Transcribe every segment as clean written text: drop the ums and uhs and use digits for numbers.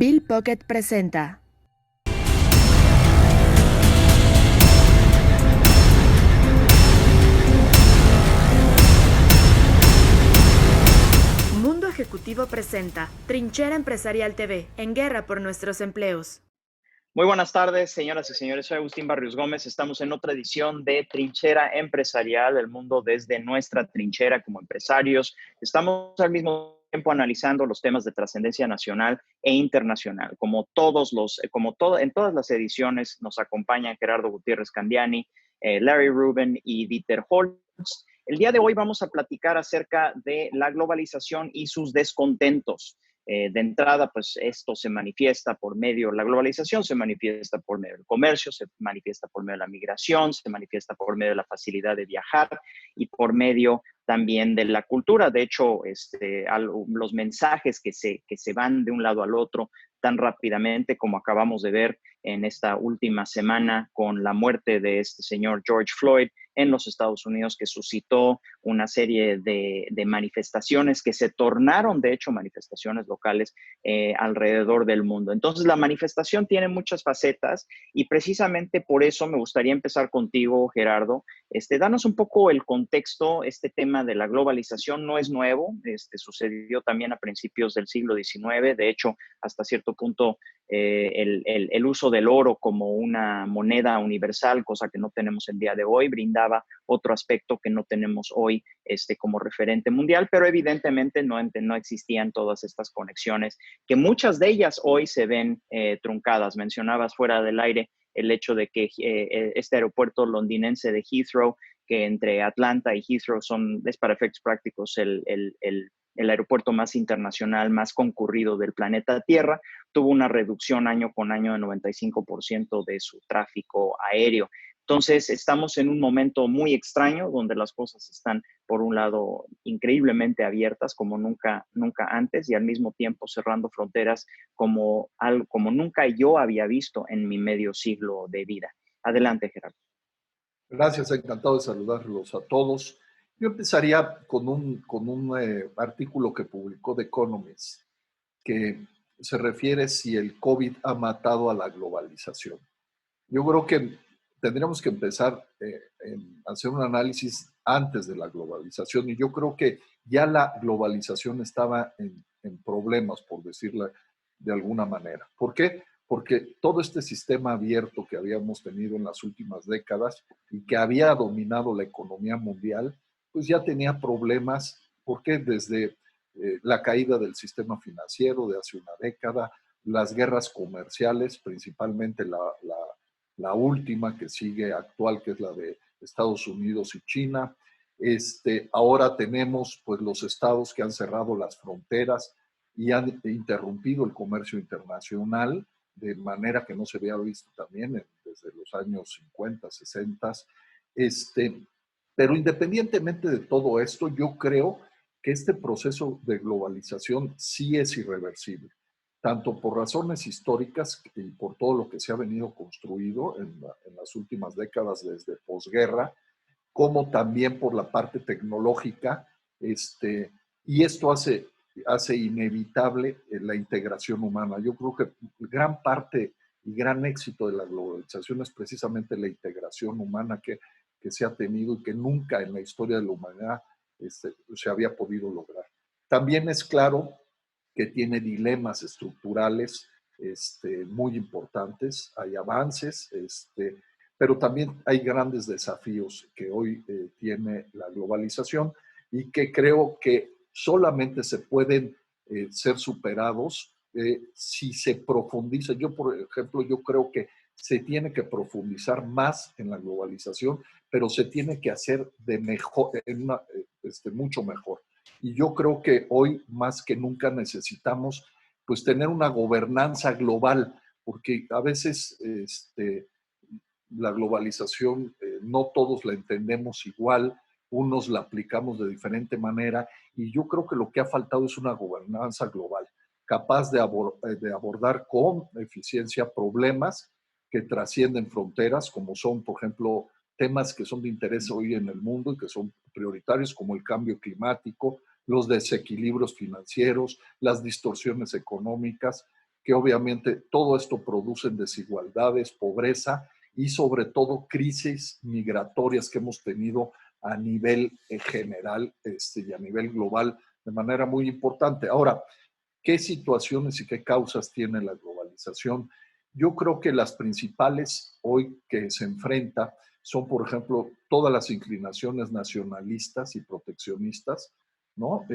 Bill Pocket presenta. Mundo Ejecutivo presenta Trinchera Empresarial TV, en guerra por nuestros empleos. Muy buenas tardes, señoras y señores. Soy Agustín Barrios Gómez. Estamos en otra edición de Trinchera Empresarial, el mundo desde nuestra trinchera como empresarios. Estamos al mismo tiempo analizando los temas de trascendencia nacional e internacional. En todas las ediciones nos acompañan Gerardo Gutiérrez Candiani, Larry Rubin y Dieter Holtz. El día de hoy vamos a platicar acerca de la globalización y sus descontentos. De entrada, pues esto se manifiesta por medio, la globalización se manifiesta por medio del comercio, se manifiesta por medio de la migración, se manifiesta por medio de la facilidad de viajar y por medio también de la cultura. De hecho, los mensajes que se van de un lado al otro tan rápidamente como acabamos de ver en esta última semana con la muerte de este señor George Floyd en los Estados Unidos, que suscitó una serie de manifestaciones que se tornaron, de hecho, manifestaciones locales alrededor del mundo. Entonces, la manifestación tiene muchas facetas y precisamente por eso me gustaría empezar contigo, Gerardo. Danos un poco el contexto. Este tema de la globalización no es nuevo, sucedió también a principios del siglo XIX. De hecho, hasta cierto punto, el uso del oro como una moneda universal, cosa que no tenemos el día de hoy, brindaba otro aspecto que no tenemos hoy como referente mundial, pero evidentemente no existían todas estas conexiones, que muchas de ellas hoy se ven truncadas. Mencionabas fuera del aire el hecho de que este aeropuerto londinense de Heathrow, que entre Atlanta y Heathrow es para efectos prácticos el aeropuerto más internacional, más concurrido del planeta Tierra, tuvo una reducción año con año de 95% de su tráfico aéreo. Entonces, estamos en un momento muy extraño donde las cosas están, por un lado, increíblemente abiertas como nunca antes y al mismo tiempo cerrando fronteras como nunca yo había visto en mi medio siglo de vida. Adelante, Gerardo. Gracias, encantado de saludarlos a todos. Yo empezaría con un artículo que publicó The Economist, que se refiere si el COVID ha matado a la globalización. Yo creo que tendríamos que empezar a hacer un análisis antes de la globalización, y yo creo que ya la globalización estaba en problemas, por decirlo de alguna manera. ¿Por qué? Porque todo este sistema abierto que habíamos tenido en las últimas décadas y que había dominado la economía mundial, pues ya tenía problemas, porque desde la caída del sistema financiero de hace una década, las guerras comerciales, principalmente la última que sigue actual, que es la de Estados Unidos y China. Ahora tenemos pues los estados que han cerrado las fronteras y han interrumpido el comercio internacional de manera que no se había visto también desde los años 50, 60. Pero independientemente de todo esto, yo creo que este proceso de globalización sí es irreversible, tanto por razones históricas y por todo lo que se ha venido construido en las últimas décadas desde posguerra, como también por la parte tecnológica, y esto hace inevitable la integración humana. Yo creo que gran parte y gran éxito de la globalización es precisamente la integración humana que se ha tenido y que nunca en la historia de la humanidad se había podido lograr. También es claro que tiene dilemas estructurales muy importantes, hay avances, pero también hay grandes desafíos que hoy tiene la globalización y que creo que solamente se pueden ser superados si se profundiza. Yo, por ejemplo, yo creo que se tiene que profundizar más en la globalización, pero se tiene que hacer de mejor, mucho mejor. Y yo creo que hoy más que nunca necesitamos pues tener una gobernanza global, porque a veces la globalización no todos la entendemos igual, unos la aplicamos de diferente manera, y yo creo que lo que ha faltado es una gobernanza global, capaz de abordar con eficiencia problemas que trascienden fronteras, como son, por ejemplo, temas que son de interés hoy en el mundo y que son prioritarios, como el cambio climático, los desequilibrios financieros, las distorsiones económicas, que obviamente todo esto produce desigualdades, pobreza y sobre todo crisis migratorias que hemos tenido a nivel general y a nivel global de manera muy importante. Ahora, ¿qué situaciones y qué causas tiene la globalización? Yo creo que las principales hoy que se enfrenta son, por ejemplo, todas las inclinaciones nacionalistas y proteccionistas, ¿no?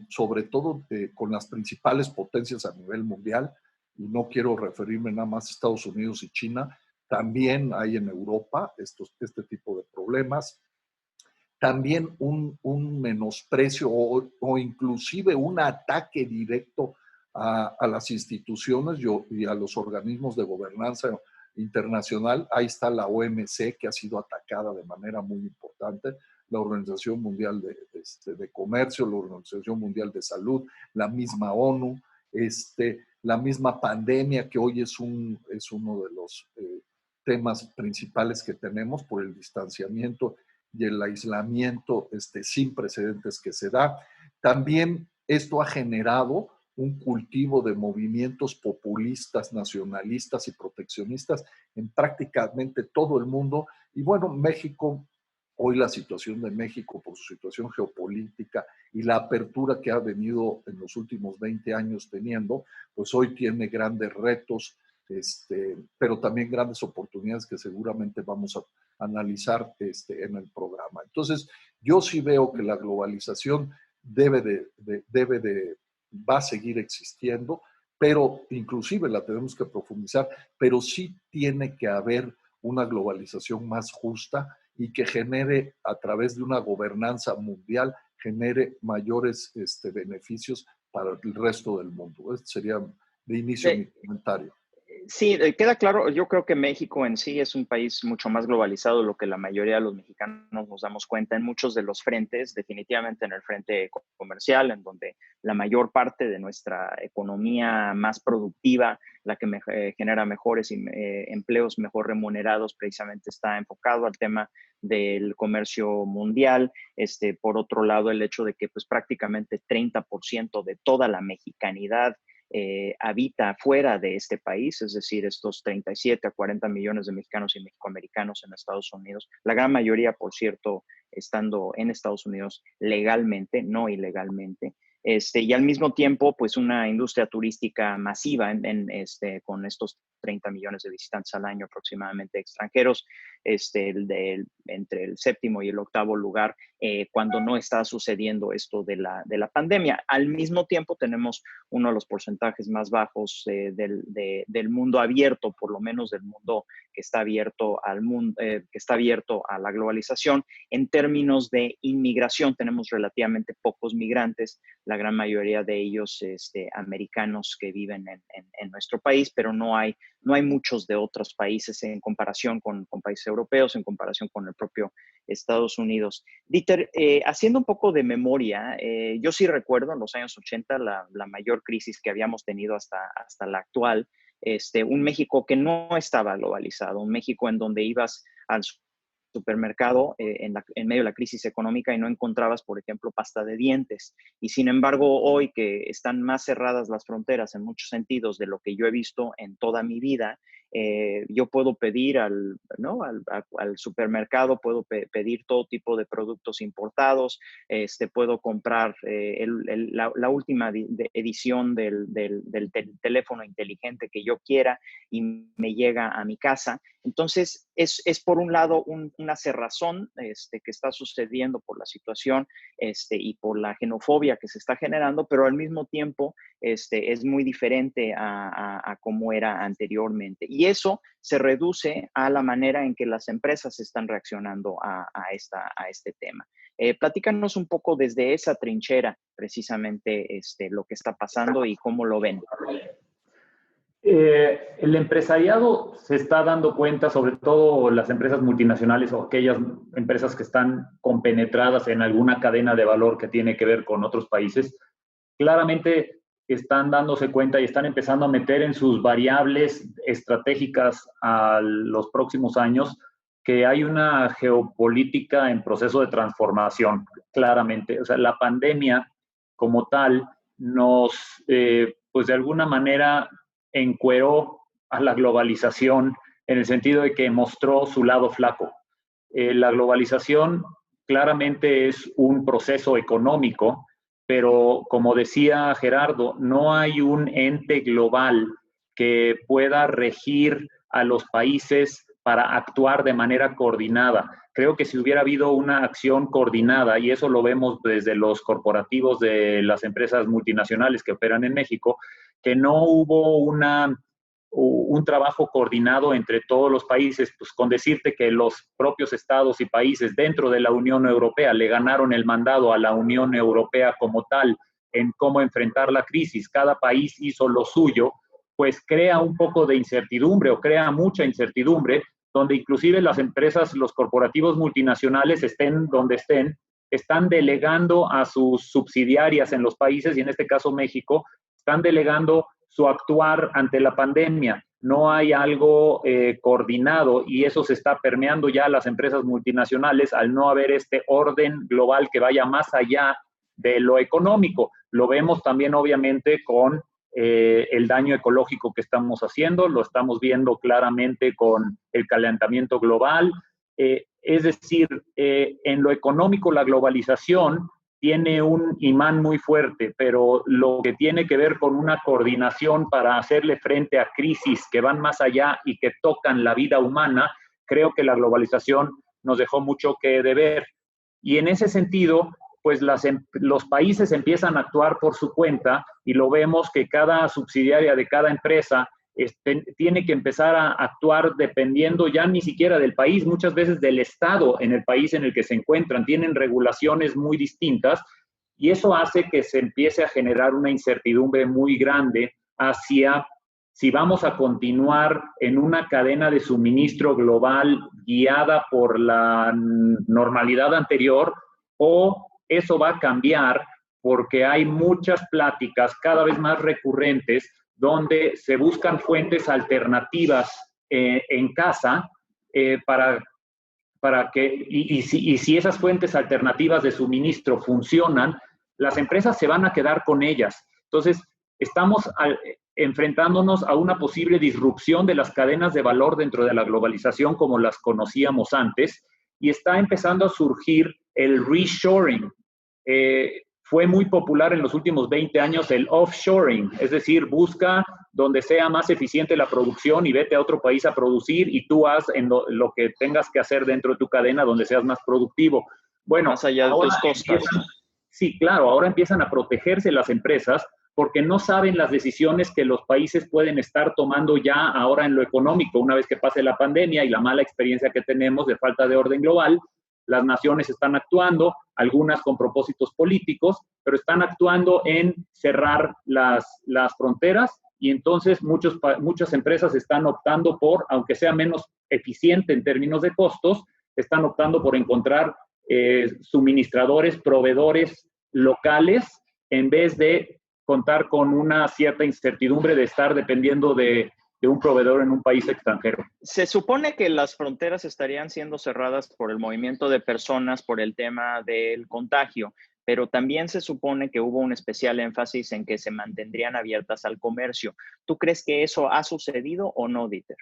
Sobre todo con las principales potencias a nivel mundial, y no quiero referirme nada más a Estados Unidos y China, también hay en Europa este tipo de problemas. También un menosprecio o inclusive un ataque directo a las instituciones y a los organismos de gobernanza internacional. Ahí está la OMC, que ha sido atacada de manera muy importante, la Organización Mundial de Comercio, la Organización Mundial de Salud, la misma ONU, la misma pandemia, que hoy es uno de los temas principales que tenemos por el distanciamiento y el aislamiento sin precedentes que se da. También esto ha generado un cultivo de movimientos populistas, nacionalistas y proteccionistas en prácticamente todo el mundo. Y bueno, México, hoy la situación de México por su situación geopolítica y la apertura que ha venido en los últimos 20 años teniendo, pues hoy tiene grandes retos, pero también grandes oportunidades que seguramente vamos a analizar en el programa. Entonces, yo sí veo que la globalización va a seguir existiendo, pero inclusive la tenemos que profundizar, pero sí tiene que haber una globalización más justa y que genere, a través de una gobernanza mundial, genere mayores beneficios para el resto del mundo. Este sería de inicio mi comentario. Sí, queda claro. Yo creo que México en sí es un país mucho más globalizado de lo que la mayoría de los mexicanos nos damos cuenta en muchos de los frentes, definitivamente en el frente comercial, en donde la mayor parte de nuestra economía más productiva, la que genera mejores empleos mejor remunerados, precisamente está enfocado al tema del comercio mundial. Por otro lado, el hecho de que pues prácticamente 30% de toda la mexicanidad habita fuera de este país, es decir, estos 37 a 40 millones de mexicanos y mexicoamericanos en Estados Unidos, la gran mayoría, por cierto, estando en Estados Unidos legalmente, no ilegalmente. Y al mismo tiempo, pues una industria turística masiva con estos 30 millones de visitantes al año aproximadamente extranjeros, entre el séptimo y el octavo lugar, cuando no está sucediendo esto de la pandemia. Al mismo tiempo tenemos uno de los porcentajes más bajos del mundo abierto, por lo menos del mundo que está abierto al mundo, que está abierto a la globalización. En términos de inmigración, tenemos relativamente pocos migrantes, la gran mayoría de ellos americanos que viven en nuestro país, pero no hay muchos de otros países en comparación con países europeos, en comparación con el propio Estados Unidos. Dieter, haciendo un poco de memoria, yo sí recuerdo en los años 80 la mayor crisis que habíamos tenido hasta la actual, un México que no estaba globalizado, un México en donde ibas al supermercado en medio de la crisis económica y no encontrabas, por ejemplo, pasta de dientes. Y sin embargo, hoy que están más cerradas las fronteras en muchos sentidos de lo que yo he visto en toda mi vida, yo puedo pedir al supermercado, puedo pedir todo tipo de productos importados, puedo comprar la última edición del teléfono inteligente que yo quiera y me llega a mi casa. Entonces, es por un lado una cerrazón que está sucediendo por la situación y por la xenofobia que se está generando, pero al mismo tiempo es muy diferente a cómo era anteriormente. Y eso se reduce a la manera en que las empresas están reaccionando a este tema. Platícanos un poco desde esa trinchera, precisamente, lo que está pasando y cómo lo ven. El empresariado se está dando cuenta, sobre todo las empresas multinacionales o aquellas empresas que están compenetradas en alguna cadena de valor que tiene que ver con otros países, claramente están dándose cuenta y están empezando a meter en sus variables estratégicas a los próximos años que hay una geopolítica en proceso de transformación, claramente. O sea, la pandemia como tal nos, pues de alguna manera encueró a la globalización en el sentido de que mostró su lado flaco. La globalización claramente es un proceso económico, pero como decía Gerardo, no hay un ente global que pueda regir a los países para actuar de manera coordinada. Creo que si hubiera habido una acción coordinada, y eso lo vemos desde los corporativos de las empresas multinacionales que operan en México, que no hubo un trabajo coordinado entre todos los países, pues con decirte que los propios estados y países dentro de la Unión Europea le ganaron el mandado a la Unión Europea como tal en cómo enfrentar la crisis, cada país hizo lo suyo, pues crea un poco de incertidumbre o crea mucha incertidumbre, donde inclusive las empresas, los corporativos multinacionales, estén donde estén, están delegando a sus subsidiarias en los países, y en este caso México, están delegando su actuar ante la pandemia. No hay algo coordinado, y eso se está permeando ya a las empresas multinacionales al no haber este orden global que vaya más allá de lo económico. Lo vemos también obviamente con el daño ecológico que estamos haciendo, lo estamos viendo claramente con el calentamiento global. Es decir, en lo económico la globalización tiene un imán muy fuerte, pero lo que tiene que ver con una coordinación para hacerle frente a crisis que van más allá y que tocan la vida humana, creo que la globalización nos dejó mucho que deber. Y en ese sentido, pues los países empiezan a actuar por su cuenta, y lo vemos que cada subsidiaria de cada empresa tiene que empezar a actuar dependiendo ya ni siquiera del país, muchas veces del estado en el país en el que se encuentran. Tienen regulaciones muy distintas, y eso hace que se empiece a generar una incertidumbre muy grande hacia si vamos a continuar en una cadena de suministro global guiada por la normalidad anterior, o eso va a cambiar porque hay muchas pláticas cada vez más recurrentes donde se buscan fuentes alternativas en casa para que, y si esas fuentes alternativas de suministro funcionan, las empresas se van a quedar con ellas. Entonces, estamos enfrentándonos a una posible disrupción de las cadenas de valor dentro de la globalización como las conocíamos antes, y está empezando a surgir el reshoring. Fue muy popular en los últimos 20 años el offshoring, es decir, busca donde sea más eficiente la producción y vete a otro país a producir, y tú haz en lo que tengas que hacer dentro de tu cadena donde seas más productivo. Bueno, más allá de tus costos. Sí, claro, ahora empiezan a protegerse las empresas porque no saben las decisiones que los países pueden estar tomando ya ahora en lo económico. Una vez que pase la pandemia y la mala experiencia que tenemos de falta de orden global, las naciones están actuando, algunas con propósitos políticos, pero están actuando en cerrar las fronteras, y entonces muchas empresas están optando por, aunque sea menos eficiente en términos de costos, están optando por encontrar suministradores, proveedores locales, en vez de contar con una cierta incertidumbre de estar dependiendo de un proveedor en un país extranjero. Se supone que las fronteras estarían siendo cerradas por el movimiento de personas, por el tema del contagio, pero también se supone que hubo un especial énfasis en que se mantendrían abiertas al comercio. ¿Tú crees que eso ha sucedido o no, Dieter?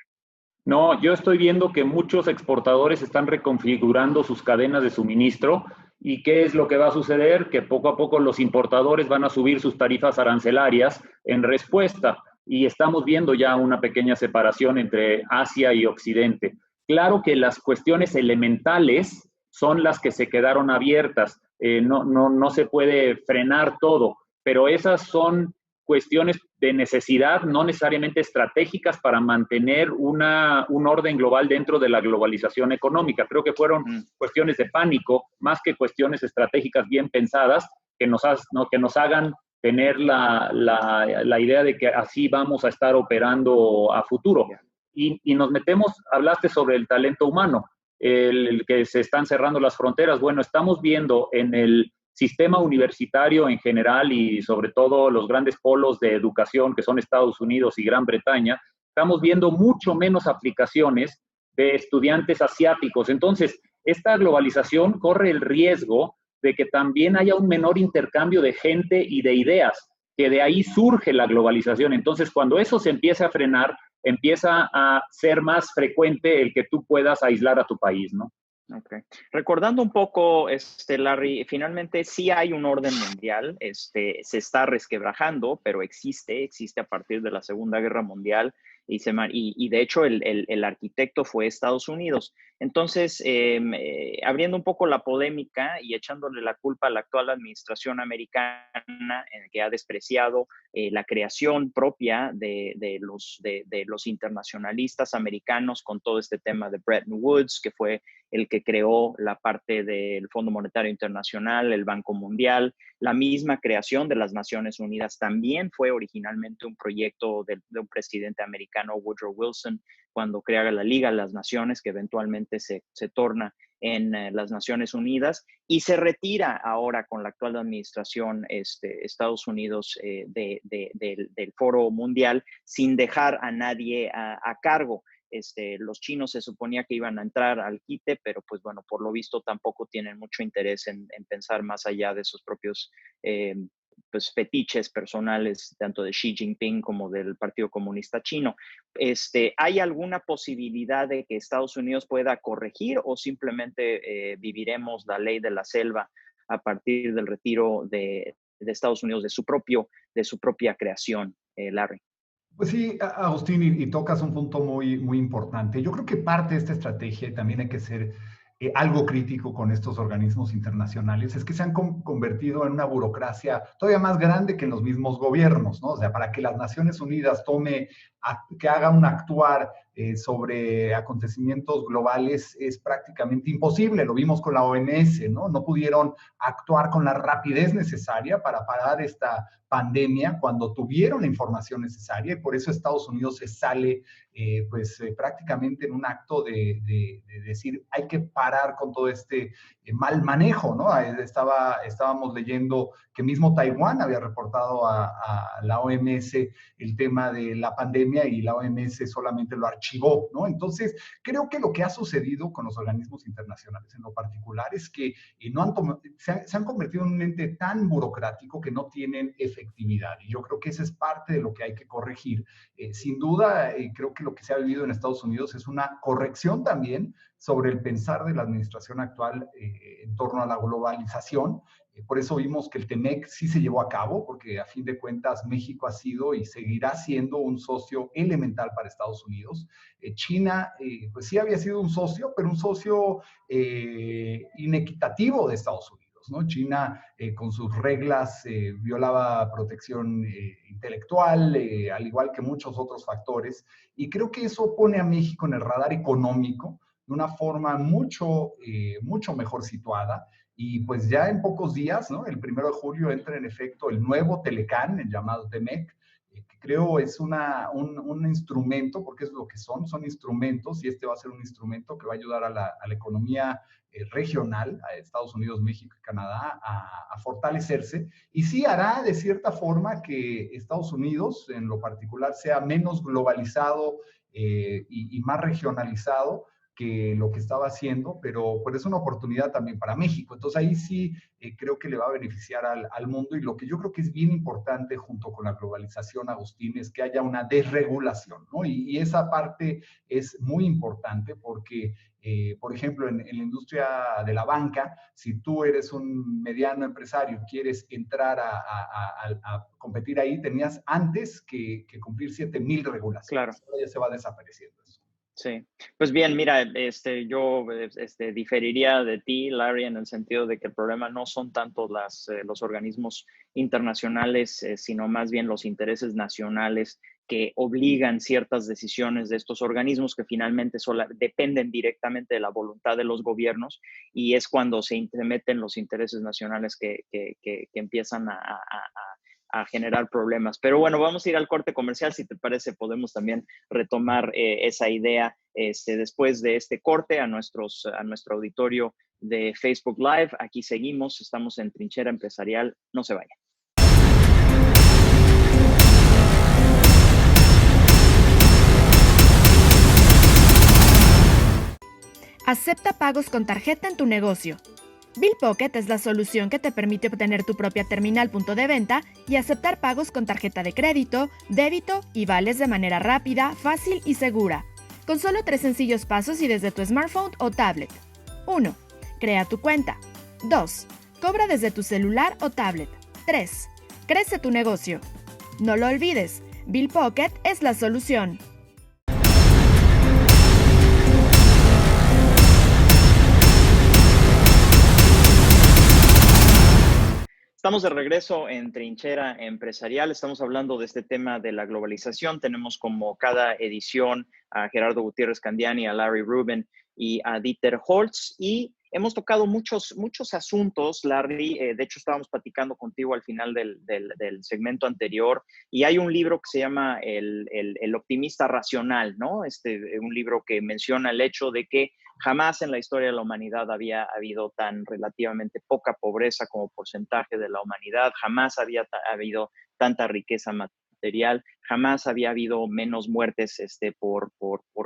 No, yo estoy viendo que muchos exportadores están reconfigurando sus cadenas de suministro. ¿Y qué es lo que va a suceder? Que poco a poco los importadores van a subir sus tarifas arancelarias en respuesta. Y estamos viendo ya una pequeña separación entre Asia y Occidente. Claro que las cuestiones elementales son las que se quedaron abiertas. No se puede frenar todo, pero esas son cuestiones de necesidad, no necesariamente estratégicas para mantener un orden global dentro de la globalización económica. Creo que fueron cuestiones de pánico, más que cuestiones estratégicas bien pensadas, que nos hagan tener la idea de que así vamos a estar operando a futuro. Y nos metemos, hablaste sobre el talento humano, el que se están cerrando las fronteras. Bueno, estamos viendo en el sistema universitario en general, y sobre todo los grandes polos de educación que son Estados Unidos y Gran Bretaña, estamos viendo mucho menos aplicaciones de estudiantes asiáticos. Entonces, esta globalización corre el riesgo de que también haya un menor intercambio de gente y de ideas. que de ahí surge la globalización. Entonces, cuando eso se empieza a frenar, empieza a ser más frecuente el que tú puedas aislar a tu país, ¿no? Okay. Recordando un poco, Larry, finalmente sí hay un orden mundial, se está resquebrajando, pero existe a partir de la Segunda Guerra Mundial y de hecho el arquitecto fue Estados Unidos. Entonces, abriendo un poco la polémica y echándole la culpa a la actual administración americana, que ha despreciado la creación propia de los internacionalistas americanos con todo este tema de Bretton Woods, que fue el que creó la parte del Fondo Monetario Internacional, el Banco Mundial. La misma creación de las Naciones Unidas también fue originalmente un proyecto de un presidente americano, Woodrow Wilson, cuando crea la Liga de las Naciones, que eventualmente se torna en las Naciones Unidas, y se retira ahora con la actual administración Estados Unidos del Foro Mundial sin dejar a nadie a cargo. Los chinos se suponía que iban a entrar al quite, pero pues bueno, por lo visto tampoco tienen mucho interés en pensar más allá de sus propios pues fetiches personales, tanto de Xi Jinping como del Partido Comunista Chino. ¿Hay alguna posibilidad de que Estados Unidos pueda corregir o simplemente viviremos la ley de la selva a partir del retiro de Estados Unidos de su propia creación, Larry? Pues sí, Agustín, y tocas un punto muy, muy importante. Yo creo que parte de esta estrategia, y también hay que ser algo crítico con estos organismos internacionales, es que se han convertido en una burocracia todavía más grande que en los mismos gobiernos, ¿no? O sea, para que las Naciones Unidas que haga un actuar sobre acontecimientos globales es prácticamente imposible. Lo vimos con la OMS, ¿no? No pudieron actuar con la rapidez necesaria para parar esta pandemia cuando tuvieron la información necesaria, y por eso Estados Unidos se sale prácticamente en un acto de decir hay que parar con todo este mal manejo, ¿no? Estábamos leyendo que mismo Taiwán había reportado a la OMS el tema de la pandemia y la OMS solamente lo archivó, ¿no? Entonces, creo que lo que ha sucedido con los organismos internacionales en lo particular es que se han convertido en un ente tan burocrático que no tienen efectividad. Y yo creo que esa es parte de lo que hay que corregir. Sin duda, creo que lo que se ha vivido en Estados Unidos es una corrección también sobre el pensar de la administración actual en torno a la globalización. Por eso vimos que el TEMEC sí se llevó a cabo, porque a fin de cuentas México ha sido y seguirá siendo un socio elemental para Estados Unidos. China, pues sí había sido un socio, pero un socio inequitativo de Estados Unidos, ¿no? China, con sus reglas, violaba protección intelectual, al igual que muchos otros factores, y creo que eso pone a México en el radar económico de una forma mucho mejor situada. Y pues ya en pocos días, ¿no? El 1 de julio entra en efecto el nuevo Telecán, el llamado TEMEC, que creo es un instrumento, porque es lo que son instrumentos, y este va a ser un instrumento que va a ayudar a la economía regional, a Estados Unidos, México y Canadá, a fortalecerse, y sí hará de cierta forma que Estados Unidos, en lo particular, sea menos globalizado y más regionalizado que lo que estaba haciendo, pero es una oportunidad también para México. Entonces ahí sí creo que le va a beneficiar al mundo, y lo que yo creo que es bien importante junto con la globalización, Agustín, es que haya una desregulación, ¿no? Y esa parte es muy importante porque, por ejemplo, en la industria de la banca, si tú eres un mediano empresario y quieres entrar a competir ahí, tenías antes que cumplir 7,000 regulaciones. Claro. Ahora ya se va desapareciendo eso. Sí, pues bien, mira, yo diferiría de ti, Larry, en el sentido de que el problema no son tanto los organismos internacionales, sino más bien los intereses nacionales que obligan ciertas decisiones de estos organismos que finalmente dependen directamente de la voluntad de los gobiernos, y es cuando se meten los intereses nacionales que empiezan a generar problemas. Pero bueno, vamos a ir al corte comercial. Si te parece, podemos también retomar esa idea después de este corte a nuestro auditorio de Facebook Live. Aquí seguimos, estamos en Trinchera Empresarial. No se vayan. Acepta pagos con tarjeta en tu negocio. Bill Pocket es la solución que te permite obtener tu propia terminal punto de venta y aceptar pagos con tarjeta de crédito, débito y vales de manera rápida, fácil y segura. Con solo 3 sencillos pasos y desde tu smartphone o tablet. 1. Crea tu cuenta. 2. Cobra desde tu celular o tablet. 3. Crece tu negocio. No lo olvides, Bill Pocket es la solución. Estamos de regreso en Trinchera Empresarial. Estamos hablando de este tema de la globalización. Tenemos como cada edición a Gerardo Gutiérrez Candiani, a Larry Rubin y a Dieter Holtz. Y hemos tocado muchos asuntos, Larry. De hecho, estábamos platicando contigo al final del segmento anterior. Y hay un libro que se llama El optimista racional, ¿no? Un libro que menciona el hecho de que jamás en la historia de la humanidad había habido tan relativamente poca pobreza como porcentaje de la humanidad, jamás había habido tanta riqueza material, jamás había habido menos muertes por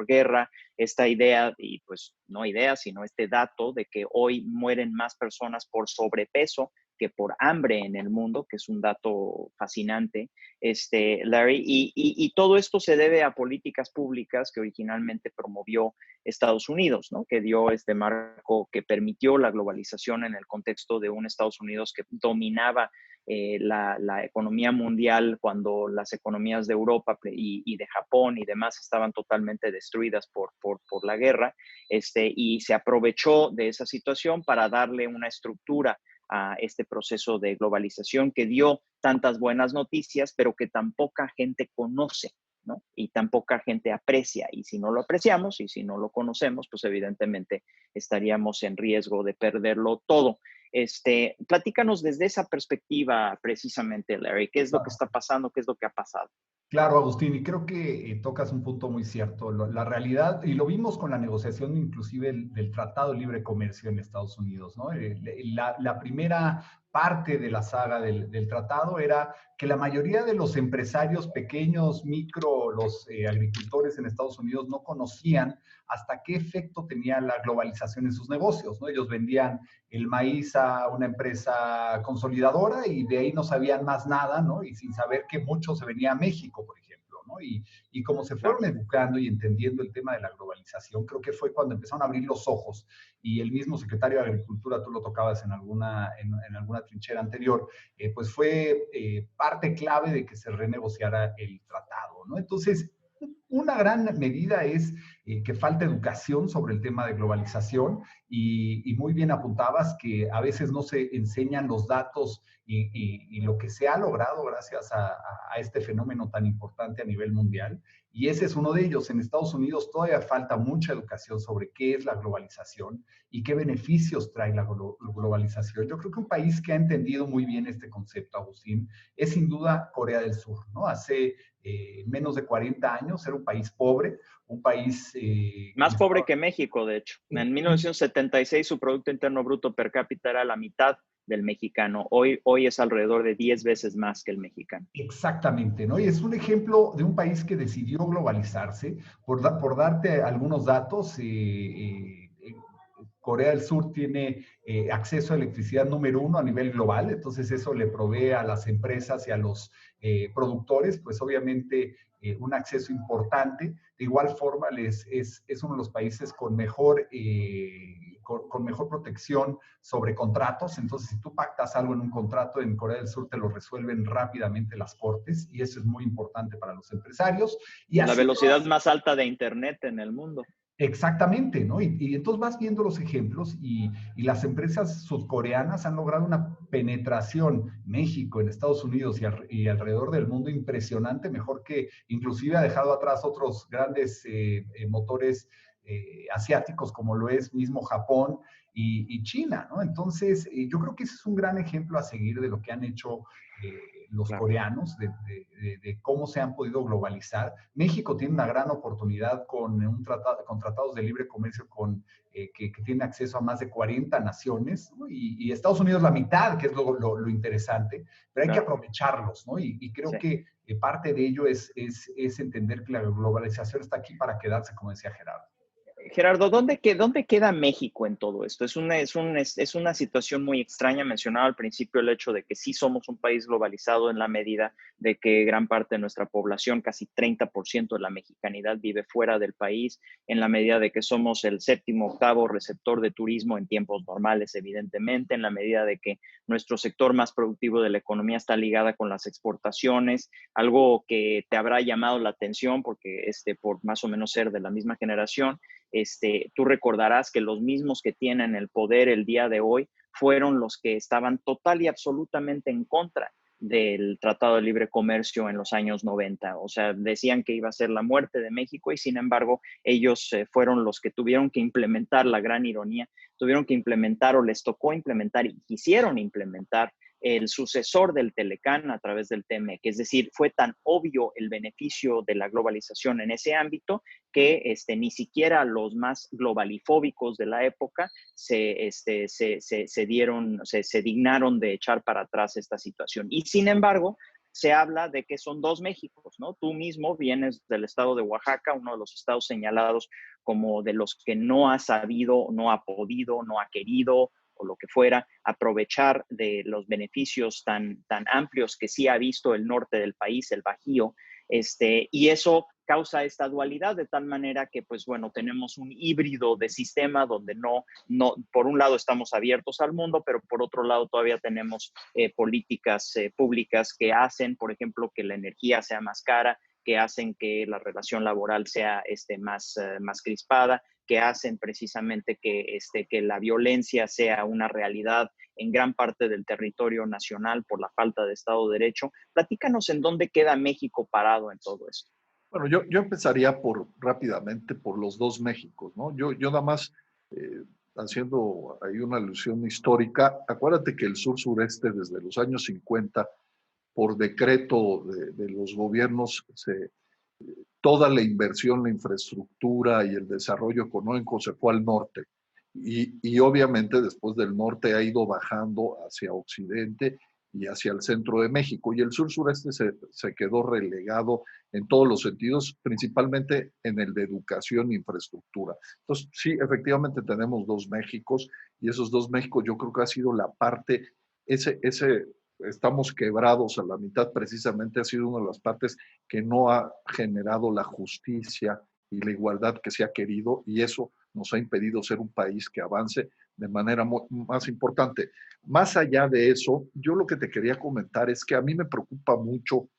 guerra. Esta idea, y pues no idea, sino este dato de que hoy mueren más personas por sobrepeso que por hambre en el mundo, que es un dato fascinante, Larry, y todo esto se debe a políticas públicas que originalmente promovió Estados Unidos, ¿no? Que dio este marco que permitió la globalización en el contexto de un Estados Unidos que dominaba la economía mundial cuando las economías de Europa y de Japón y demás estaban totalmente destruidas por la guerra, y se aprovechó de esa situación para darle una estructura a este proceso de globalización que dio tantas buenas noticias, pero que tan poca gente conoce, ¿no? Y tan poca gente aprecia. Y si no lo apreciamos y si no lo conocemos, pues evidentemente estaríamos en riesgo de perderlo todo. Platícanos desde esa perspectiva precisamente, Larry, ¿qué es lo que está pasando? ¿Qué es lo que ha pasado? Claro, Agustín, y creo que tocas un punto muy cierto. La realidad, y lo vimos con la negociación inclusive del Tratado de Libre Comercio en Estados Unidos, ¿no? La primera parte de la saga del tratado era que la mayoría de los empresarios pequeños, micro, los agricultores en Estados Unidos no conocían hasta qué efecto tenía la globalización en sus negocios, ¿no? Ellos vendían el maíz a una empresa consolidadora y de ahí no sabían más nada, ¿no? Y sin saber que mucho se venía a México, por ejemplo, ¿no? Y como se fueron educando y entendiendo el tema de la globalización, creo que fue cuando empezaron a abrir los ojos y el mismo secretario de Agricultura, tú lo tocabas en alguna trinchera anterior, pues fue parte clave de que se renegociara el tratado, ¿no? Entonces, una gran medida es que falta educación sobre el tema de globalización y muy bien apuntabas que a veces no se enseñan los datos y lo que se ha logrado gracias a este fenómeno tan importante a nivel mundial. Y ese es uno de ellos. En Estados Unidos todavía falta mucha educación sobre qué es la globalización y qué beneficios trae la globalización. Yo creo que un país que ha entendido muy bien este concepto, Agustín, es sin duda Corea del Sur, ¿no? Hace menos de 40 años era un país pobre, un país... Más pobre que México, de hecho. En 1976 su Producto Interno Bruto per cápita era la mitad del mexicano. Hoy es alrededor de 10 veces más que el mexicano. Exactamente, ¿no? Y es un ejemplo de un país que decidió globalizarse. Por darte algunos datos, Corea del Sur tiene acceso a electricidad número 1 a nivel global, entonces eso le provee a las empresas y a los productores, pues obviamente un acceso importante. De igual forma, es uno de los países con mejor protección sobre contratos. Entonces, si tú pactas algo en un contrato en Corea del Sur, te lo resuelven rápidamente las cortes y eso es muy importante para los empresarios. Y la velocidad más alta de Internet en el mundo. Exactamente, ¿no? Y entonces vas viendo los ejemplos y las empresas sudcoreanas han logrado una penetración en México, en Estados Unidos y alrededor del mundo impresionante, mejor que inclusive ha dejado atrás otros grandes motores asiáticos como lo es mismo Japón y China, ¿no? Entonces, yo creo que ese es un gran ejemplo a seguir de lo que han hecho los coreanos, de cómo se han podido globalizar. México tiene una gran oportunidad con tratados de libre comercio que tiene acceso a más de 40 naciones, ¿no? Y Estados Unidos la mitad, que es lo interesante, pero hay que aprovecharlos, ¿no? Y creo que parte de ello es entender que la globalización está aquí para quedarse, como decía Gerardo. Gerardo, ¿dónde queda México en todo esto? Es una situación muy extraña. Mencionaba al principio el hecho de que sí somos un país globalizado en la medida de que gran parte de nuestra población, casi 30% de la mexicanidad, vive fuera del país, en la medida de que somos el séptimo, octavo receptor de turismo en tiempos normales, evidentemente, en la medida de que nuestro sector más productivo de la economía está ligada con las exportaciones, algo que te habrá llamado la atención porque por más o menos ser de la misma generación. Tú recordarás que los mismos que tienen el poder el día de hoy fueron los que estaban total y absolutamente en contra del Tratado de Libre Comercio en los años 90. O sea, decían que iba a ser la muerte de México y sin embargo ellos fueron los que tuvieron que implementar, la gran ironía, tuvieron que implementar o les tocó implementar y quisieron implementar el sucesor del Telecán a través del TEMEC. Es decir, fue tan obvio el beneficio de la globalización en ese ámbito que ni siquiera los más globalifóbicos de la época se dignaron de echar para atrás esta situación. Y sin embargo, se habla de que son dos Méxicos, ¿no? Tú mismo vienes del estado de Oaxaca, uno de los estados señalados como de los que no ha sabido, no ha podido, no ha querido o lo que fuera, aprovechar de los beneficios tan amplios que sí ha visto el norte del país, el Bajío, y eso causa esta dualidad de tal manera que, pues bueno, tenemos un híbrido de sistema donde no, por un lado estamos abiertos al mundo, pero por otro lado todavía tenemos políticas públicas que hacen, por ejemplo, que la energía sea más cara, que hacen que la relación laboral sea más crispada, que hacen precisamente que la violencia sea una realidad en gran parte del territorio nacional por la falta de Estado de Derecho. Platícanos en dónde queda México parado en todo esto. Bueno, yo empezaría rápidamente por los dos Méxicos, ¿no? Yo nada más, haciendo ahí una alusión histórica, acuérdate que el sur-sureste desde los años 50, por decreto de los gobiernos, toda la inversión, la infraestructura y el desarrollo económico se fue al norte. Y obviamente después del norte ha ido bajando hacia occidente y hacia el centro de México. Y el sur-sureste se quedó relegado en todos los sentidos, principalmente en el de educación e infraestructura. Entonces, sí, efectivamente tenemos dos Méxicos y esos dos Méxicos yo creo que ha sido la parte, estamos quebrados a la mitad, precisamente ha sido una de las partes que no ha generado la justicia y la igualdad que se ha querido, y eso nos ha impedido ser un país que avance de manera más importante. Más allá de eso, yo lo que te quería comentar es que a mí me preocupa mucho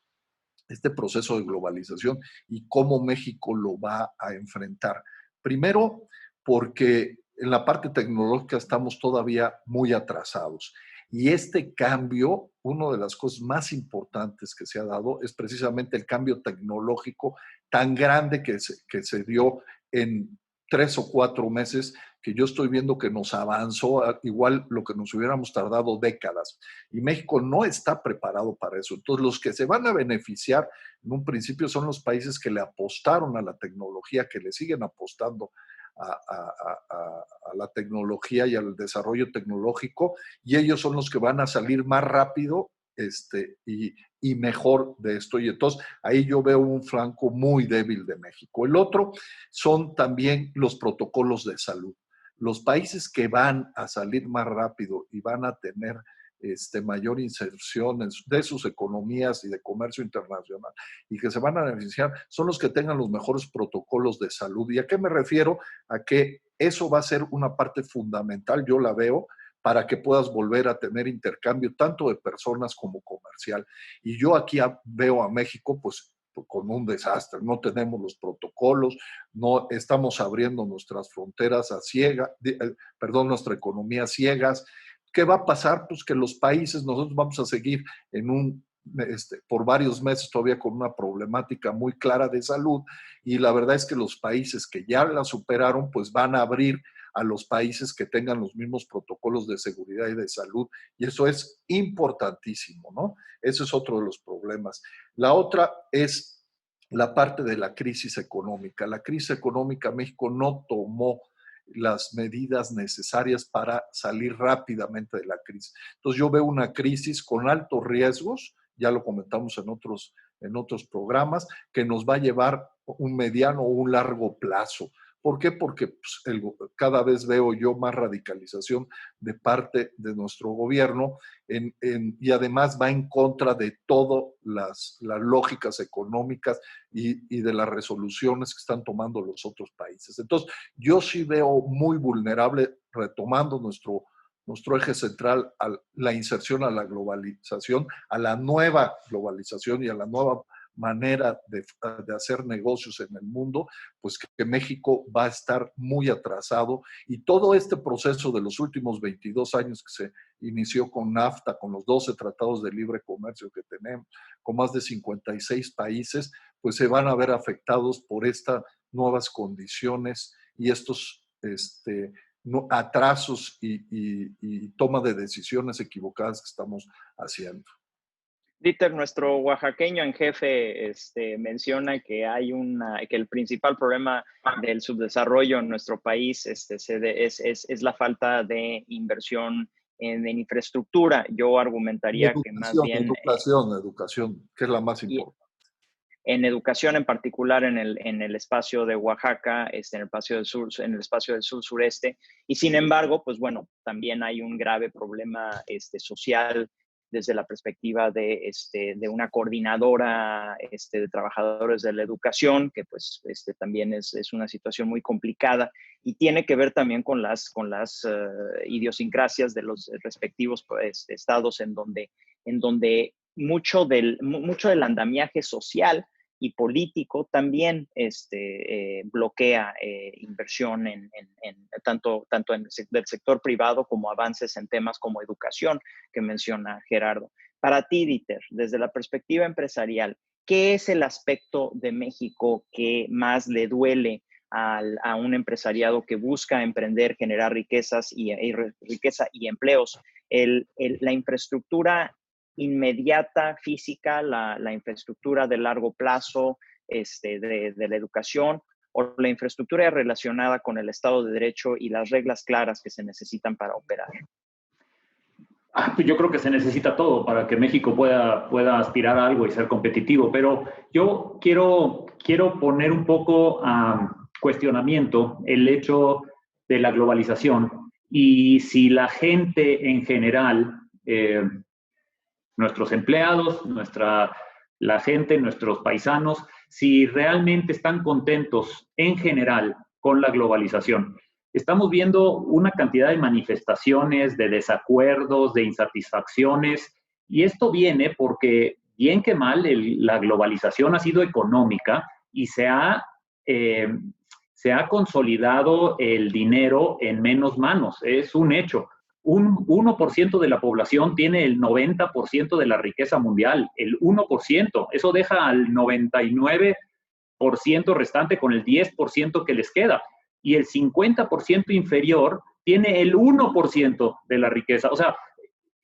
este proceso de globalización y cómo México lo va a enfrentar. Primero, porque en la parte tecnológica estamos todavía muy atrasados. Y este cambio, una de las cosas más importantes que se ha dado es precisamente el cambio tecnológico tan grande que se dio en 3 o 4 meses, que yo estoy viendo que nos avanzó igual lo que nos hubiéramos tardado décadas. Y México no está preparado para eso. Entonces, los que se van a beneficiar en un principio son los países que le apostaron a la tecnología, que le siguen apostando a la tecnología y al desarrollo tecnológico, y ellos son los que van a salir más rápido y mejor de esto. Y entonces ahí yo veo un flanco muy débil de México. El otro son también los protocolos de salud. Los países que van a salir más rápido y van a tener mayor inserción de sus economías y de comercio internacional y que se van a beneficiar son los que tengan los mejores protocolos de salud. ¿Y a qué me refiero? A que eso va a ser una parte fundamental, yo la veo, para que puedas volver a tener intercambio tanto de personas como comercial. Y yo aquí veo a México pues con un desastre, no tenemos los protocolos, no estamos abriendo nuestras fronteras a ciegas, nuestra economía a ciegas. ¿Qué va a pasar? Pues que los países, nosotros vamos a seguir por varios meses todavía con una problemática muy clara de salud, y la verdad es que los países que ya la superaron pues van a abrir a los países que tengan los mismos protocolos de seguridad y de salud, y eso es importantísimo, ¿no? Ese es otro de los problemas. La otra es la parte de la crisis económica. La crisis económica, México no tomó las medidas necesarias para salir rápidamente de la crisis. Entonces yo veo una crisis con altos riesgos, ya lo comentamos en otros programas, que nos va a llevar un mediano o un largo plazo. ¿Por qué? Porque pues, cada vez veo yo más radicalización de parte de nuestro gobierno y además va en contra de todas las lógicas económicas y de las resoluciones que están tomando los otros países. Entonces, yo sí veo muy vulnerable, retomando nuestro eje central, a la inserción a la globalización, a la nueva globalización y a la nueva manera de hacer negocios en el mundo, pues que México va a estar muy atrasado, y todo este proceso de los últimos 22 años que se inició con NAFTA, con los 12 tratados de libre comercio que tenemos, con más de 56 países, pues se van a ver afectados por estas nuevas condiciones y estos atrasos y toma de decisiones equivocadas que estamos haciendo. Dieter, nuestro oaxaqueño en jefe, menciona que que el principal problema del subdesarrollo en nuestro país es la falta de inversión en infraestructura. Yo argumentaría que más bien... Educación, que es la más importante. En educación, en particular en el espacio de Oaxaca, en el espacio del sur-sureste. Y sin embargo, pues bueno, también hay un grave problema social desde la perspectiva de una coordinadora de trabajadores de la educación, que pues también es una situación muy complicada y tiene que ver también con las idiosincrasias de los respectivos estados en donde mucho del andamiaje social y político también bloquea inversión tanto del sector privado como avances en temas como educación que menciona Gerardo. Para ti, Dieter, desde la perspectiva empresarial, ¿qué es el aspecto de México que más le duele a un empresariado que busca emprender, generar riqueza y empleos? La infraestructura inmediata, física, la infraestructura de largo plazo de la educación, o la infraestructura relacionada con el Estado de Derecho y las reglas claras que se necesitan para operar? Yo creo que se necesita todo para que México pueda aspirar a algo y ser competitivo, pero yo quiero poner un poco a cuestionamiento el hecho de la globalización y si la gente en general, nuestros empleados, la gente, nuestros paisanos, si realmente están contentos en general con la globalización. Estamos viendo una cantidad de manifestaciones, de desacuerdos, de insatisfacciones, y esto viene porque, bien que mal, la globalización ha sido económica y se ha consolidado el dinero en menos manos. Es un hecho. Un 1% de la población tiene el 90% de la riqueza mundial, el 1%. Eso deja al 99% restante con el 10% que les queda. Y el 50% inferior tiene el 1% de la riqueza. O sea,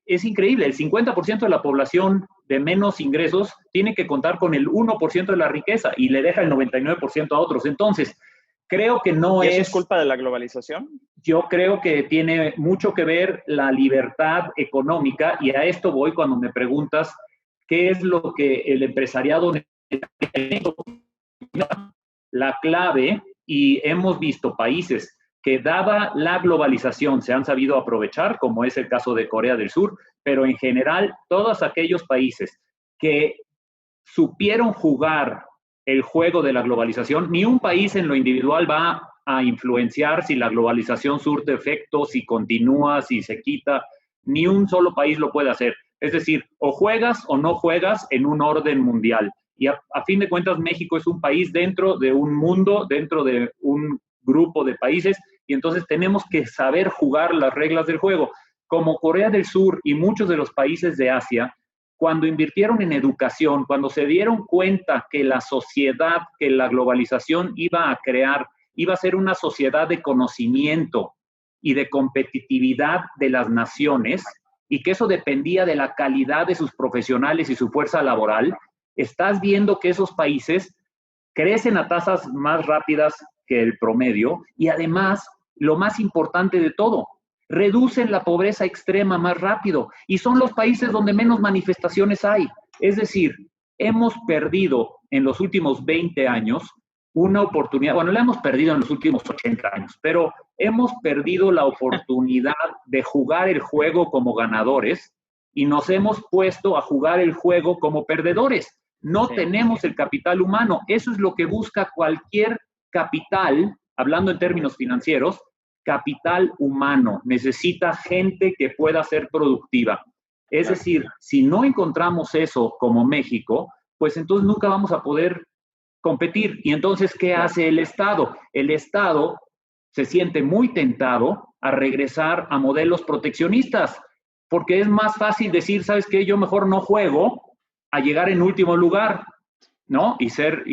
es increíble. El 50% de la población de menos ingresos tiene que contar con el 1% de la riqueza y le deja el 99% a otros. Entonces, creo que no es... ¿Eso es culpa de la globalización? Yo creo que tiene mucho que ver la libertad económica, y a esto voy cuando me preguntas qué es lo que el empresariado necesita. La clave, y hemos visto países que dada la globalización se han sabido aprovechar, como es el caso de Corea del Sur, pero en general todos aquellos países que supieron jugar el juego de la globalización, ni un país en lo individual va a influenciar si la globalización surte efecto, si continúa, si se quita, ni un solo país lo puede hacer. Es decir, o juegas o no juegas en un orden mundial. Y a fin de cuentas, México es un país dentro de un mundo, dentro de un grupo de países, y entonces tenemos que saber jugar las reglas del juego. Como Corea del Sur y muchos de los países de Asia, cuando invirtieron en educación, cuando se dieron cuenta que la sociedad, que la globalización iba a crear, iba a ser una sociedad de conocimiento y de competitividad de las naciones, y que eso dependía de la calidad de sus profesionales y su fuerza laboral, estás viendo que esos países crecen a tasas más rápidas que el promedio y además, lo más importante de todo, reducen la pobreza extrema más rápido y son los países donde menos manifestaciones hay. Es decir, hemos perdido en los últimos 20 años una oportunidad, bueno, la hemos perdido en los últimos 80 años, pero hemos perdido la oportunidad de jugar el juego como ganadores y nos hemos puesto a jugar el juego como perdedores. No tenemos el capital humano. Eso es lo que busca cualquier capital, hablando en términos financieros, capital humano. Necesita gente que pueda ser productiva. Es decir, si no encontramos eso como México, pues entonces nunca vamos a poder competir. Y entonces, ¿qué hace el Estado? El Estado se siente muy tentado a regresar a modelos proteccionistas, porque es más fácil decir, ¿sabes qué? Yo mejor no juego a llegar en último lugar, ¿no? Y ser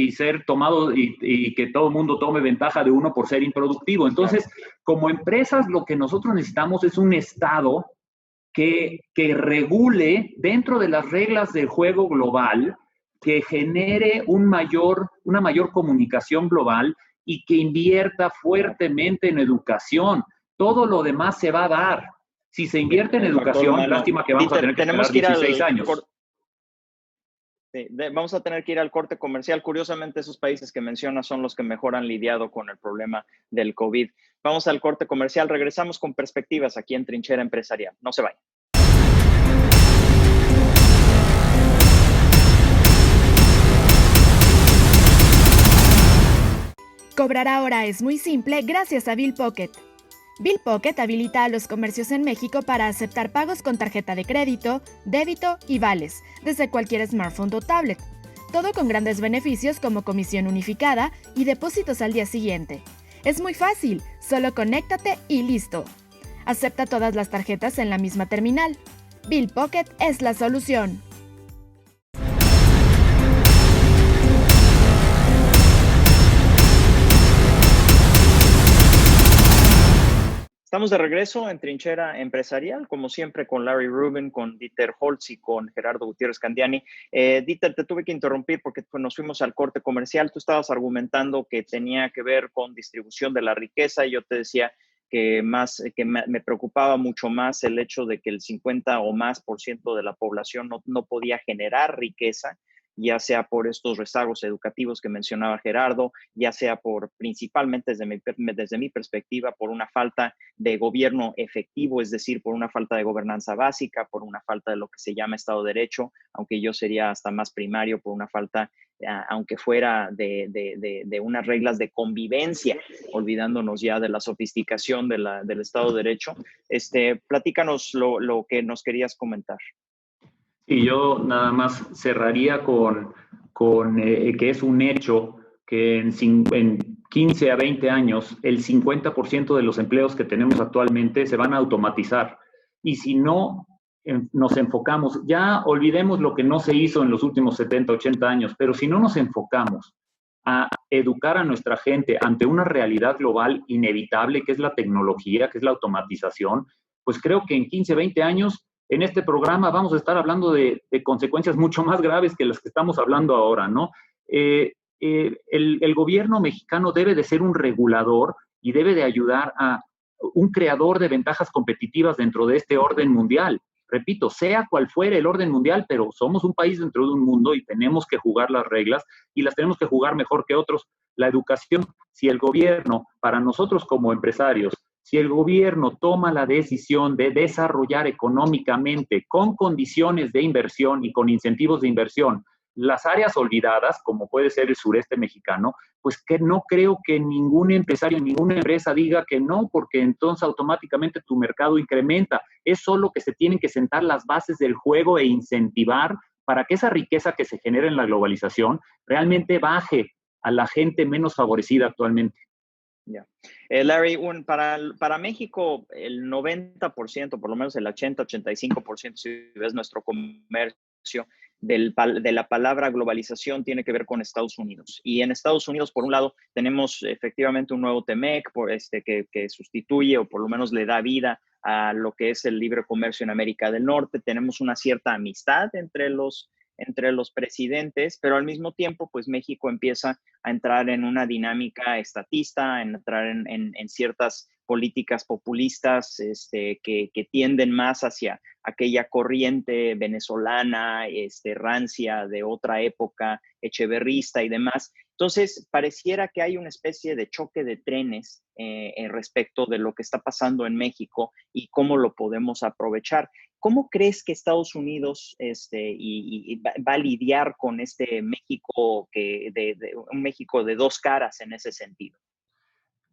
tomado y que todo el mundo tome ventaja de uno por ser improductivo. Entonces, como empresas, lo que nosotros necesitamos es un Estado que regule dentro de las reglas del juego global, que genere una mayor comunicación global y que invierta fuertemente en educación. Todo lo demás se va a dar. Si se invierte en educación, lástima que vamos a tener que esperar 16 años. Sí, vamos a tener que ir al corte comercial. Curiosamente, esos países que mencionas son los que mejor han lidiado con el problema del COVID. Vamos al corte comercial. Regresamos con perspectivas aquí en Trinchera Empresarial. No se vayan. Cobrar ahora es muy simple gracias a Bill Pocket. Bill Pocket habilita a los comercios en México para aceptar pagos con tarjeta de crédito, débito y vales, desde cualquier smartphone o tablet. Todo con grandes beneficios como comisión unificada y depósitos al día siguiente. Es muy fácil, solo conéctate y listo. Acepta todas las tarjetas en la misma terminal. Bill Pocket es la solución. Estamos de regreso en Trinchera Empresarial, como siempre con Larry Rubin, con Dieter Holtz y con Gerardo Gutiérrez Candiani. Dieter, te tuve que interrumpir porque nos fuimos al corte comercial. Tú estabas argumentando que tenía que ver con distribución de la riqueza y yo te decía que me preocupaba mucho más el hecho de que el 50 o más por ciento de la población no podía generar riqueza, ya sea por estos rezagos educativos que mencionaba Gerardo, ya sea principalmente desde mi perspectiva, por una falta de gobierno efectivo, es decir, por una falta de gobernanza básica, por una falta de lo que se llama Estado de Derecho, aunque yo sería hasta más primario, por una falta, aunque fuera de unas reglas de convivencia, olvidándonos ya de la sofisticación del Estado de Derecho. Platícanos lo que nos querías comentar. Y yo nada más cerraría con que es un hecho que en 15 a 20 años el 50% de los empleos que tenemos actualmente se van a automatizar. Y si no nos enfocamos, ya olvidemos lo que no se hizo en los últimos 70, 80 años, pero si no nos enfocamos a educar a nuestra gente ante una realidad global inevitable, que es la tecnología, que es la automatización, pues creo que en 15, 20 años en este programa vamos a estar hablando de consecuencias mucho más graves que las que estamos hablando ahora, ¿no? El gobierno mexicano debe de ser un regulador y debe de ayudar a un creador de ventajas competitivas dentro de este orden mundial. Repito, sea cual fuere el orden mundial, pero somos un país dentro de un mundo y tenemos que jugar las reglas y las tenemos que jugar mejor que otros. La educación, si el gobierno, para nosotros como empresarios, si el gobierno toma la decisión de desarrollar económicamente con condiciones de inversión y con incentivos de inversión las áreas olvidadas, como puede ser el sureste mexicano, pues que no creo que ningún empresario, ninguna empresa diga que no, porque entonces automáticamente tu mercado incrementa. Es solo que se tienen que sentar las bases del juego e incentivar para que esa riqueza que se genera en la globalización realmente baje a la gente menos favorecida actualmente. Yeah. Larry, para México, el 90%, por lo menos el 80-85%, si ves nuestro comercio, de la palabra globalización tiene que ver con Estados Unidos. Y en Estados Unidos, por un lado, tenemos efectivamente un nuevo TEMEC que sustituye o por lo menos le da vida a lo que es el libre comercio en América del Norte. Tenemos una cierta amistad entre los presidentes, pero al mismo tiempo, pues México empieza a entrar en una dinámica estatista, en entrar en ciertas políticas populistas que tienden más hacia aquella corriente venezolana, rancia de otra época, echeverrista y demás. Entonces, pareciera que hay una especie de choque de trenes respecto de lo que está pasando en México y cómo lo podemos aprovechar. ¿Cómo crees que Estados Unidos va a lidiar con este México, un México de dos caras en ese sentido?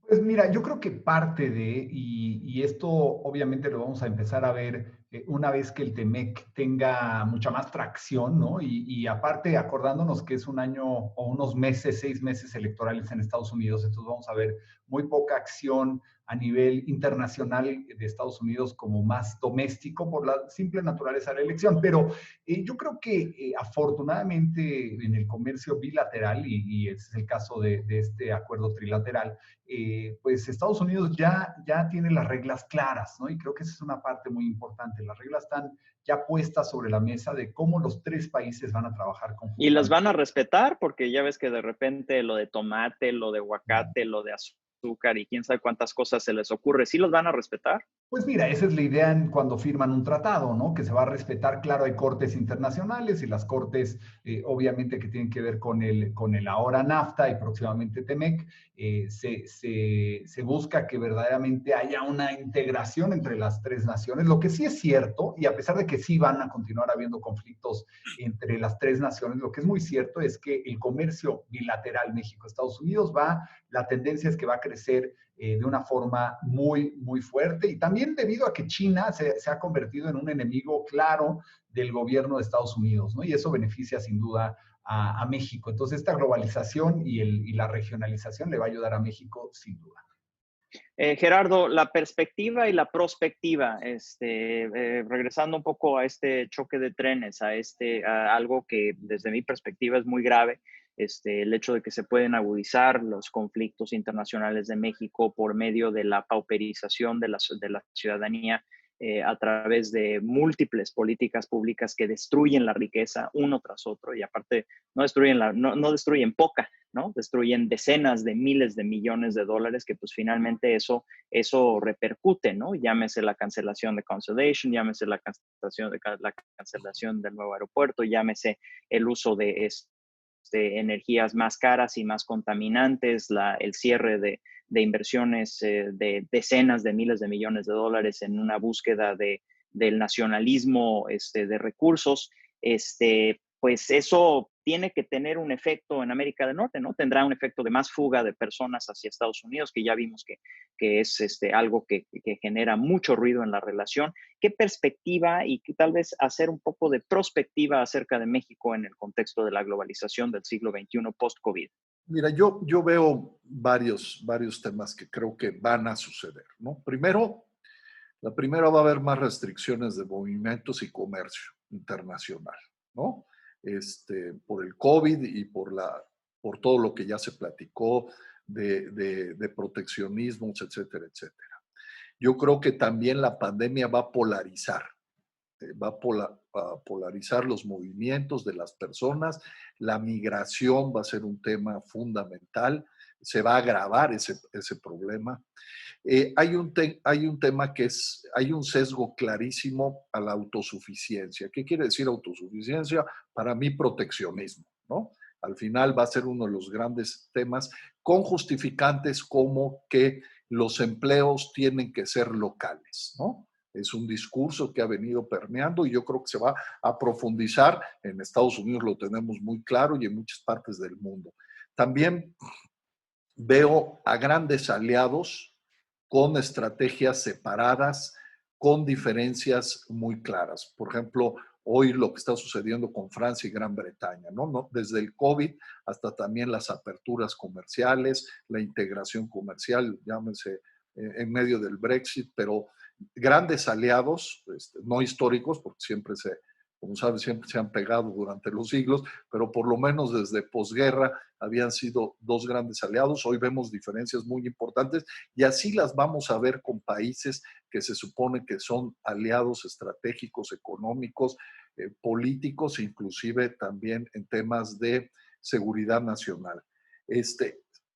Pues mira, yo creo que parte y esto obviamente lo vamos a empezar a ver una vez que el TEMEC tenga mucha más tracción, ¿no? Y aparte, acordándonos que es un año o unos meses, 6 meses electorales en Estados Unidos, entonces vamos a ver muy poca acción a nivel internacional de Estados Unidos como más doméstico por la simple naturaleza de la elección. Pero yo creo que afortunadamente en el comercio bilateral, y ese es el caso de este acuerdo trilateral, pues Estados Unidos ya tiene las reglas claras, ¿no? Y creo que esa es una parte muy importante. Las reglas están ya puestas sobre la mesa de cómo los tres países van a trabajar ¿Y las conjuntamente. van a respetar? Porque ya ves que de repente lo de tomate, lo de aguacate, lo de azúcar y quién sabe cuántas cosas se les ocurre, ¿sí los van a respetar? Pues mira, esa es la idea cuando firman un tratado, ¿no? Que se va a respetar, claro, hay cortes internacionales y las cortes, obviamente, que tienen que ver con el ahora NAFTA y próximamente TEMEC, se busca que verdaderamente haya una integración entre las tres naciones. Lo que sí es cierto, y a pesar de que sí van a continuar habiendo conflictos entre las tres naciones, lo que es muy cierto es que el comercio bilateral México-Estados Unidos la tendencia es que va a crecer de una forma muy, muy fuerte y también debido a que China se ha convertido en un enemigo claro del gobierno de Estados Unidos, ¿no? Y eso beneficia sin duda a México. Entonces, esta globalización y la regionalización le va a ayudar a México sin duda. Gerardo, la perspectiva y la prospectiva, regresando un poco a este choque de trenes, a algo que desde mi perspectiva es muy grave, el hecho de que se pueden agudizar los conflictos internacionales de México por medio de la pauperización de la ciudadanía a través de múltiples políticas públicas que destruyen la riqueza uno tras otro y aparte no destruyen poca, ¿no? Destruyen decenas de miles de millones de dólares que pues finalmente eso repercute, ¿no? Llámese la cancelación de Constellation, llámese la cancelación del nuevo aeropuerto, llámese el uso de energías más caras y más contaminantes, el cierre de inversiones de decenas de miles de millones de dólares en una búsqueda del nacionalismo de recursos, pues eso tiene que tener un efecto en América del Norte, ¿no? Tendrá un efecto de más fuga de personas hacia Estados Unidos, que ya vimos que es algo que genera mucho ruido en la relación. ¿Qué perspectiva y que tal vez hacer un poco de prospectiva acerca de México en el contexto de la globalización del siglo XXI post-COVID? Mira, yo veo varios temas que creo que van a suceder, ¿no? Primero, la primera va a haber más restricciones de movimientos y comercio internacional, ¿no? Por el COVID y por todo lo que ya se platicó de proteccionismos, etcétera, etcétera. Yo creo que también la pandemia va a polarizar, a polarizar los movimientos de las personas. La migración va a ser un tema fundamental, se va a agravar ese problema. Hay un tema hay un sesgo clarísimo a la autosuficiencia. ¿Qué quiere decir autosuficiencia? Para mí, proteccionismo, ¿no? Al final va a ser uno de los grandes temas con justificantes como que los empleos tienen que ser locales, ¿no? Es un discurso que ha venido permeando y yo creo que se va a profundizar. En Estados Unidos lo tenemos muy claro y en muchas partes del mundo. También veo a grandes aliados con estrategias separadas, con diferencias muy claras. Por ejemplo, hoy lo que está sucediendo con Francia y Gran Bretaña, ¿no? Desde el COVID hasta también las aperturas comerciales, la integración comercial, llámese en medio del Brexit, pero grandes aliados, no históricos, porque como sabes, siempre se han pegado durante los siglos, pero por lo menos desde posguerra habían sido dos grandes aliados. Hoy vemos diferencias muy importantes y así las vamos a ver con países que se supone que son aliados estratégicos, económicos, políticos, inclusive también en temas de seguridad nacional.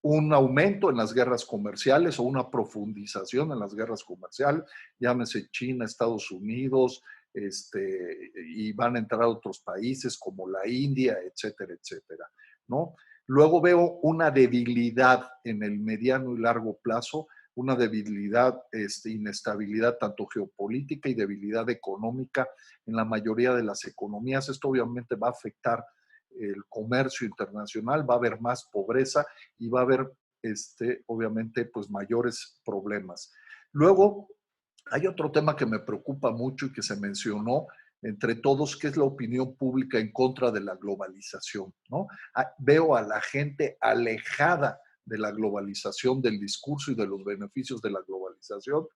un aumento en las guerras comerciales o una profundización en las guerras comerciales, llámese China, Estados Unidos, y van a entrar otros países como la India, etcétera, etcétera, ¿no? Luego veo una debilidad en el mediano y largo plazo, una debilidad, inestabilidad tanto geopolítica y debilidad económica en la mayoría de las economías. Esto obviamente va a afectar el comercio internacional, va a haber más pobreza y va a haber, obviamente, pues mayores problemas. Luego, hay otro tema que me preocupa mucho y que se mencionó entre todos, que es la opinión pública en contra de la globalización, ¿no? Veo a la gente alejada de la globalización, del discurso y de los beneficios de la globalización,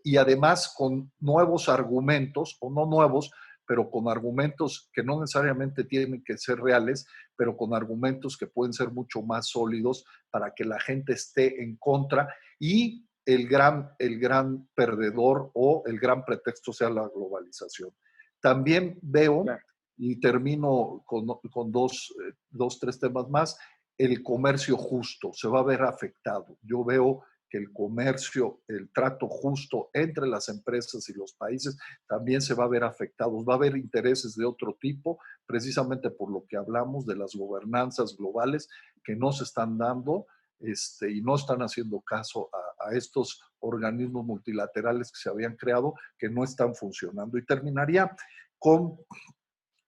y además con nuevos argumentos, o no nuevos, pero con argumentos que no necesariamente tienen que ser reales, pero con argumentos que pueden ser mucho más sólidos para que la gente esté en contra y el gran perdedor o el gran pretexto sea la globalización. También veo, claro, y termino con tres temas más, el comercio justo se va a ver afectado. Yo veo que el comercio, el trato justo entre las empresas y los países también se va a ver afectado. Va a haber intereses de otro tipo, precisamente por lo que hablamos de las gobernanzas globales que no se están dando, y no están haciendo caso a estos organismos multilaterales que se habían creado, que no están funcionando. Y terminaría con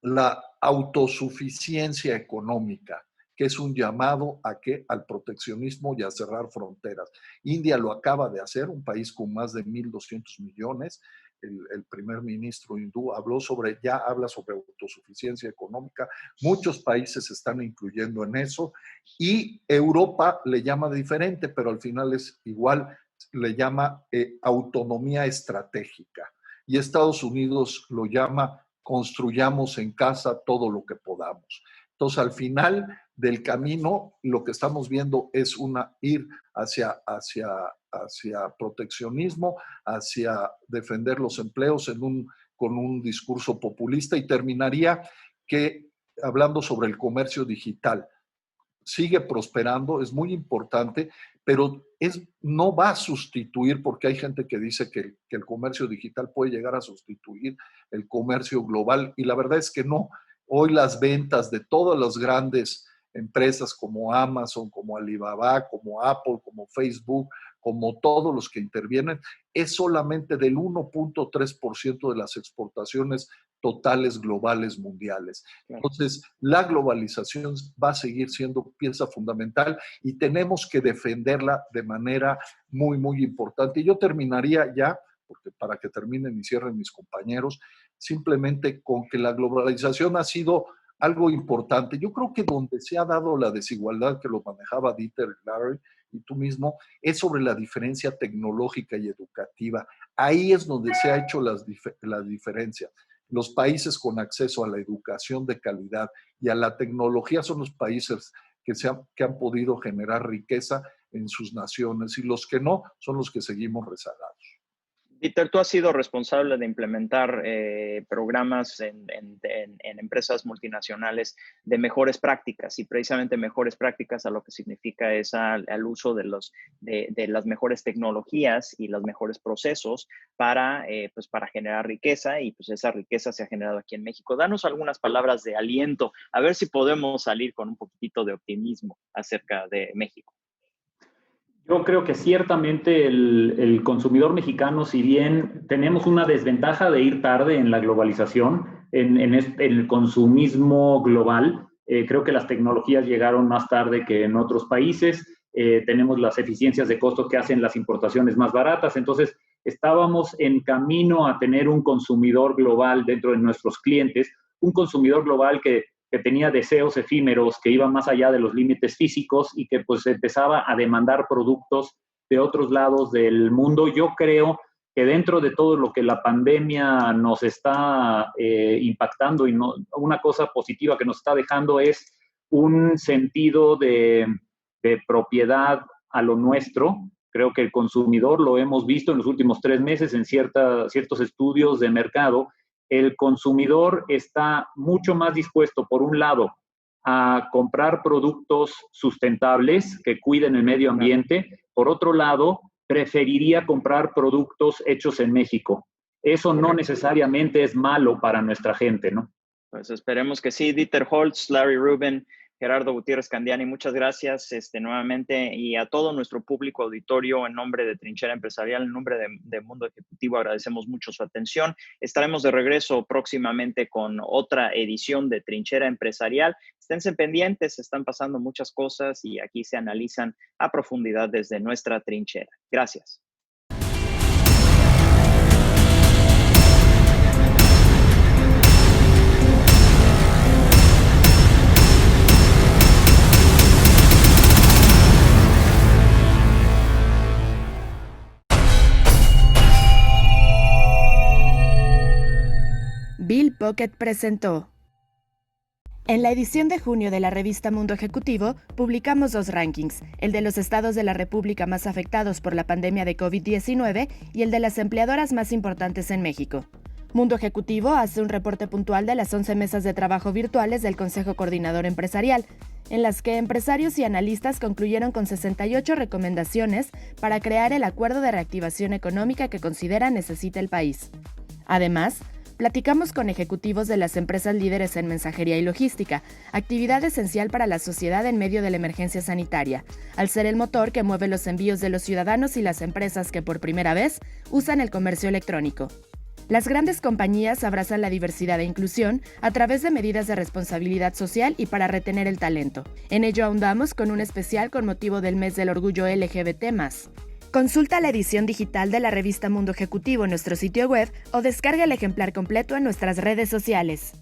la autosuficiencia económica, que es un llamado al proteccionismo y a cerrar fronteras. India lo acaba de hacer, un país con más de 1.200 millones. El primer ministro hindú habla sobre autosuficiencia económica. Muchos países se están incluyendo en eso y Europa le llama diferente, pero al final es igual, le llama autonomía estratégica. Y Estados Unidos lo llama construyamos en casa todo lo que podamos. Entonces, al final del camino, lo que estamos viendo es ir hacia proteccionismo, hacia defender los empleos con un discurso populista, y terminaría hablando sobre el comercio digital. Sigue prosperando, es muy importante, pero no va a sustituir, porque hay gente que dice que el comercio digital puede llegar a sustituir el comercio global, y la verdad es que no. Hoy las ventas de todas las grandes empresas como Amazon, como Alibaba, como Apple, como Facebook, como todos los que intervienen, es solamente del 1.3% de las exportaciones totales globales mundiales. Entonces, la globalización va a seguir siendo pieza fundamental y tenemos que defenderla de manera muy, muy importante. Y yo terminaría ya, porque para que terminen y cierren mis compañeros, simplemente con que la globalización ha sido algo importante. Yo creo que donde se ha dado la desigualdad, que lo manejaba Dieter, Larry y tú mismo, es sobre la diferencia tecnológica y educativa. Ahí es donde se ha hecho la diferencia. Los países con acceso a la educación de calidad y a la tecnología son los países que han podido generar riqueza en sus naciones, y los que no son los que seguimos rezagados. Dieter, tú has sido responsable de implementar programas en empresas multinacionales de mejores prácticas, y precisamente mejores prácticas a lo que significa es al uso de las mejores tecnologías y los mejores procesos para generar riqueza, y pues esa riqueza se ha generado aquí en México. Danos algunas palabras de aliento, a ver si podemos salir con un poquitito de optimismo acerca de México. Yo creo que ciertamente el consumidor mexicano, si bien tenemos una desventaja de ir tarde en la globalización, en el consumismo global, creo que las tecnologías llegaron más tarde que en otros países, tenemos las eficiencias de costo que hacen las importaciones más baratas, entonces estábamos en camino a tener un consumidor global dentro de nuestros clientes, un consumidor global que tenía deseos efímeros, que iban más allá de los límites físicos y que pues empezaba a demandar productos de otros lados del mundo. Yo creo que dentro de todo lo que la pandemia nos está impactando, y una cosa positiva que nos está dejando es un sentido de propiedad a lo nuestro. Creo que el consumidor, lo hemos visto en los últimos 3 meses en ciertos estudios de mercado, el consumidor está mucho más dispuesto, por un lado, a comprar productos sustentables que cuiden el medio ambiente. Por otro lado, preferiría comprar productos hechos en México. Eso no necesariamente es malo para nuestra gente, ¿no? Pues esperemos que sí. Dieter Holtz, Larry Rubin, Gerardo Gutiérrez Candiani, muchas gracias nuevamente, y a todo nuestro público auditorio, en nombre de Trinchera Empresarial, en nombre de Mundo Ejecutivo, agradecemos mucho su atención. Estaremos de regreso próximamente con otra edición de Trinchera Empresarial. Esténse pendientes, están pasando muchas cosas y aquí se analizan a profundidad desde nuestra trinchera. Gracias. Bill Puckett presentó. En la edición de junio de la revista Mundo Ejecutivo, publicamos 2 rankings, el de los estados de la República más afectados por la pandemia de COVID-19 y el de las empleadoras más importantes en México. Mundo Ejecutivo hace un reporte puntual de las 11 mesas de trabajo virtuales del Consejo Coordinador Empresarial, en las que empresarios y analistas concluyeron con 68 recomendaciones para crear el acuerdo de reactivación económica que considera necesita el país. Además, platicamos con ejecutivos de las empresas líderes en mensajería y logística, actividad esencial para la sociedad en medio de la emergencia sanitaria, al ser el motor que mueve los envíos de los ciudadanos y las empresas que por primera vez usan el comercio electrónico. Las grandes compañías abrazan la diversidad e inclusión a través de medidas de responsabilidad social y para retener el talento. En ello ahondamos con un especial con motivo del mes del orgullo LGBT+. Consulta la edición digital de la revista Mundo Ejecutivo en nuestro sitio web o descarga el ejemplar completo en nuestras redes sociales.